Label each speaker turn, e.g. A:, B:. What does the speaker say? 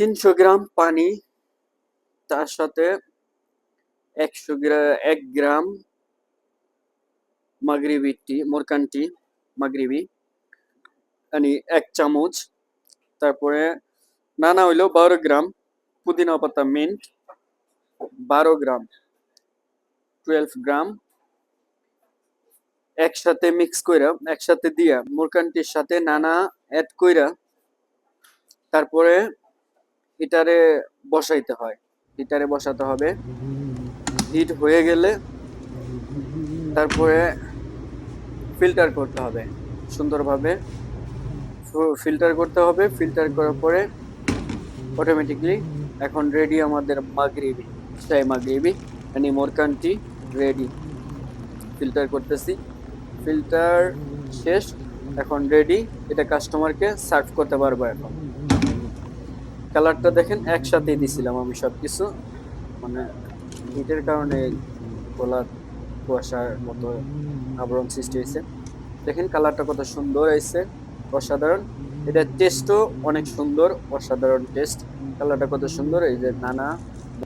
A: 300 গ্রাম পানি, তার সাথে 1 গ্রাম মাগরিবি টি, মোরকান টি, মাগরিবি, মানে 1 চামচ। তারপরে নানা হইলো 12 গ্রাম, পুদিনা পাতা মিন্ট 12 গ্রাম, 12 গ্রাম। একসাথে মিক্স কইরা, একসাথে দিয়া মোরকানটির সাথে নানা এড কইরা তারপরে হিটারে বসাইতে হয়। হিটারে বসাতে হবে। হিট হয়ে গেলে তারপরে ফিল্টার করতে হবে সুন্দরভাবে। ফিল্টার করতে হবে। ফিল্টার করার পরে অটোমেটিকলি এখন রেডি আমাদের মাগরিবি, শাহী মাগরিবি, মানে মোরকান টি রেডি। ফিল্টার করতেছি। ফিল্টার শেষ, এখন রেডি। এটা কাস্টমারকে সার্ভ করতে পারবো এখন। কালারটা দেখেন একসাথেই দিছিলাম আমি সবকিছু, মানে হিটের কারণে গোলা কুয়াশার মতো আবরণ সৃষ্টি হয়েছে। দেখেন কালারটা কত সুন্দর হয়েছে, অসাধারণ। এটা টেস্টও অনেক সুন্দর, অসাধারণ টেস্ট। কালারটা কত সুন্দর, এই যে নানা